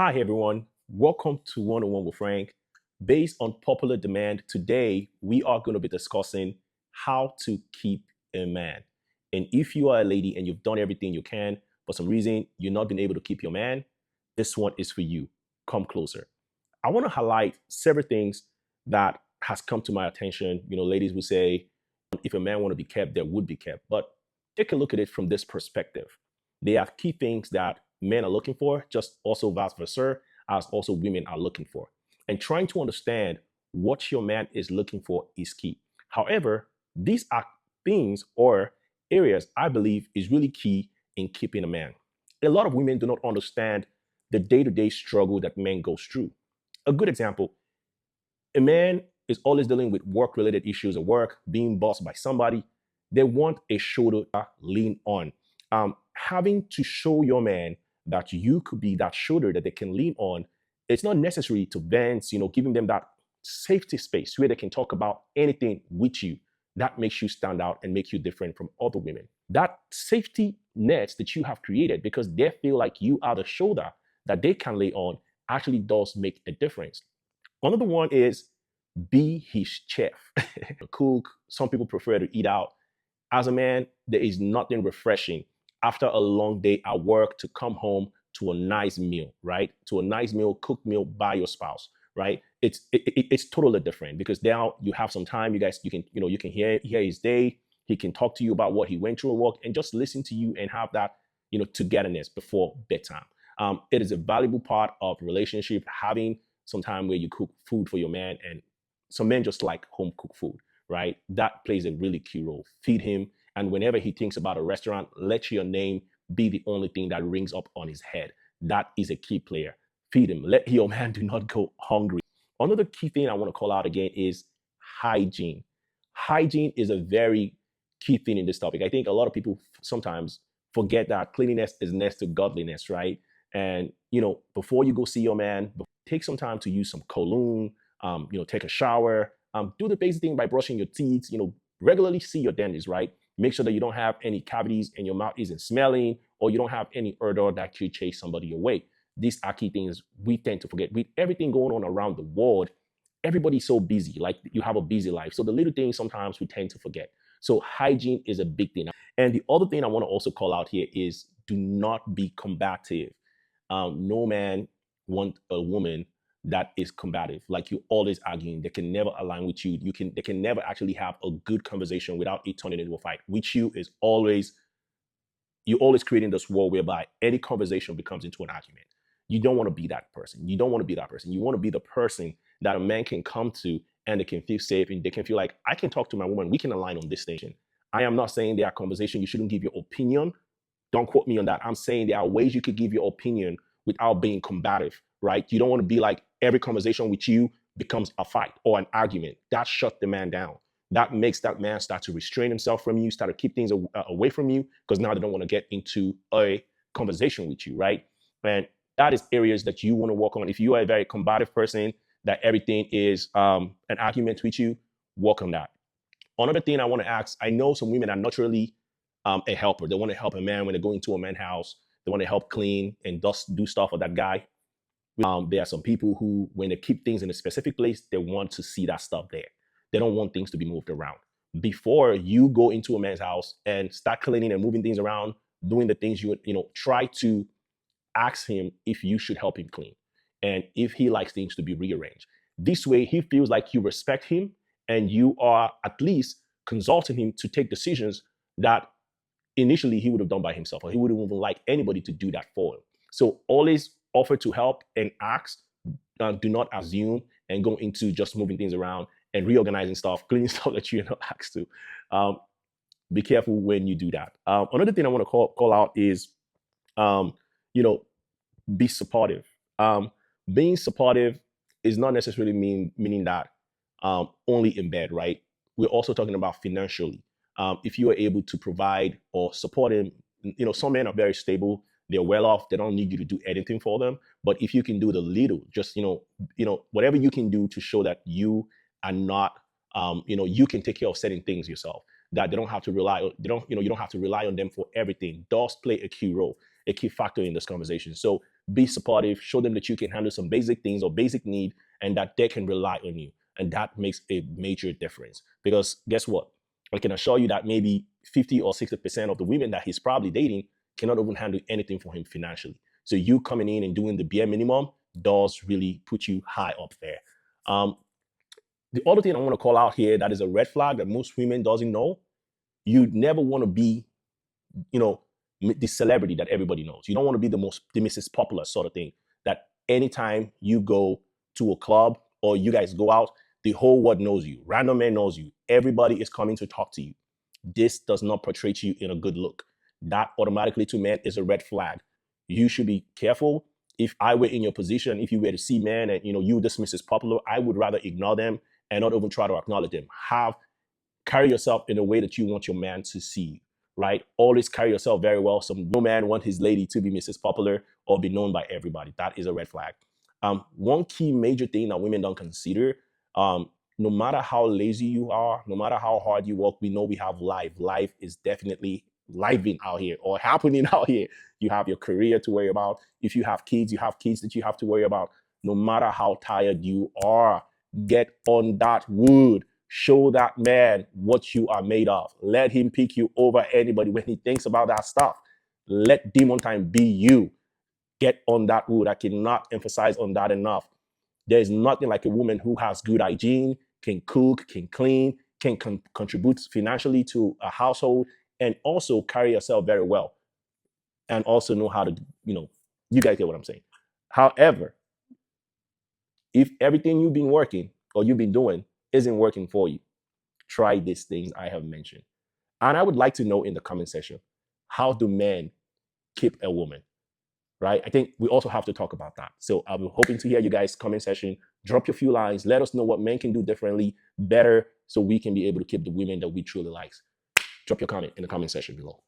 Hi, everyone. Welcome to One on One with Frank. Based on popular demand, today we are going to be discussing how to keep a man. And if you are a lady and you've done everything you can, for some reason you're not been able to keep your man, this one is for you. Come closer. I want to highlight several things that has come to my attention. Ladies will say, if a man want to be kept, there would be kept. But take a look at it from this perspective. They have key things that men are looking for, just also vice versa, as also women are looking for. And trying to understand what your man is looking for is key. However, these are things or areas I believe is really key in keeping a man. A lot of women do not understand the day-to-day struggle that men go through. A good example, a man is always dealing with work-related issues at work, being bossed by somebody. They want a shoulder to lean on. Having to show your man that you could be that shoulder that they can lean on, it's not necessary to bend, giving them that safety space where they can talk about anything with you. That makes you stand out and make you different from other women. That safety net that you have created because they feel like you are the shoulder that they can lay on actually does make a difference. Another one is be his chef. Cook. Some people prefer to eat out. As a man, there is nothing refreshing after a long day at work to come home to a nice meal, right? To a nice meal, cooked meal by your spouse, right? It's totally different because now you have some time. You guys, you can hear his day. He can talk to you about what he went through at work and just listen to you and have that togetherness before bedtime. It is a valuable part of relationship having some time where you cook food for your man, and some men just like home cooked food, right? That plays a really key role. Feed him, and whenever he thinks about a restaurant, let your name be the only thing that rings up on his head. That is a key player. Feed him. Let your man do not go hungry. Another key thing I want to call out again is hygiene. Hygiene is a very key thing in this topic. I think a lot of people sometimes forget that cleanliness is next to godliness, right? And before you go see your man, take some time to use some cologne. Take a shower. Do the basic thing by brushing your teeth. Regularly see your dentist, right? Make sure that you don't have any cavities and your mouth isn't smelling, or you don't have any odor that could chase somebody away. These are key things we tend to forget. With everything going on around the world, everybody's so busy. Like you have a busy life. So the little things sometimes we tend to forget. So hygiene is a big thing. And the other thing I want to also call out here is do not be combative. No man want a woman that is combative, like you always arguing. They can never align with you. They can never actually have a good conversation without it turning into a fight. With you is always you're always creating this wall whereby any conversation becomes into an argument. You don't want to be that person. You don't want to be that person. You want to be the person that a man can come to and they can feel safe and they can feel like I can talk to my woman. We can align on this station. I am not saying there are conversations you shouldn't give your opinion. Don't quote me on that. I'm saying there are ways you could give your opinion without being combative, right? You don't want to be like every conversation with you becomes a fight or an argument. That shut the man down. That makes that man start to restrain himself from you, start to keep things away from you because now they don't want to get into a conversation with you, right? And that is areas that you want to work on. If you are a very combative person, that everything is an argument with you, work on that. Another thing I want to ask, I know some women are naturally a helper. They want to help a man when they go into a man's house. They want to help clean and just do stuff for that guy. There are some people who, when they keep things in a specific place, they want to see that stuff there. They don't want things to be moved around. Before you go into a man's house and start cleaning and moving things around, doing the things try to ask him if you should help him clean and if he likes things to be rearranged. This way, he feels like you respect him and you are at least consulting him to take decisions that initially he would have done by himself, or he wouldn't even like anybody to do that for him. So always offer to help and ask. Do not assume and go into just moving things around and reorganizing stuff, cleaning stuff that you're not asked to. Be careful when you do that. Another thing I want to call out is, be supportive. Being supportive is not necessarily meaning that only in bed, right? We're also talking about financially. If you are able to provide or support him, some men are very stable. They're well off. They don't need you to do anything for them. But if you can do the little, just whatever you can do to show that you are not, you can take care of certain things yourself. That they don't have to rely. You don't have to rely on them for everything. Does play a key role, a key factor in this conversation. So be supportive, show them that you can handle some basic things or basic need and that they can rely on you. And that makes a major difference. Because guess what? I can assure you that maybe 50 or 60% of the women that he's probably dating cannot even handle anything for him financially. So you coming in and doing the bare minimum does really put you high up there. The other thing I want to call out here that is a red flag that most women doesn't know, you never want to be, the celebrity that everybody knows. You don't want to be the Mrs. Popular sort of thing, that anytime you go to a club or you guys go out, the whole world knows you. Random man knows you. Everybody is coming to talk to you. This does not portray you in a good look. That automatically to men is a red flag. You should be careful. If I were in your position, if you were to see men and you this Mrs. Popular, I would rather ignore them and not even try to acknowledge them. Carry yourself in a way that you want your man to see you, right? Always carry yourself very well. No man want his lady to be Mrs. Popular or be known by everybody. That is a red flag. One key major thing that women don't consider, no matter how lazy you are, no matter how hard you work, we know we have life. Life is definitely living out here or happening out here. You have your career to worry about. If you have kids that you have to worry about. No matter how tired you are, get on that wood. Show that man what you are made of. Let him pick you over anybody when he thinks about that stuff. Let demon time be you. Get on that wood. I cannot emphasize on that enough. There's nothing like a woman who has good hygiene, can cook, can clean, can contribute financially to a household, and also carry herself very well. And also know how to, you guys get what I'm saying. However, if everything you've been working or you've been doing isn't working for you, try these things I have mentioned. And I would like to know in the comment section, how do men keep a woman? Right? I think we also have to talk about that. So I'll be hoping to hear you guys comment section. Drop your few lines. Let us know what men can do differently, better, so we can be able to keep the women that we truly like. Drop your comment in the comment section below.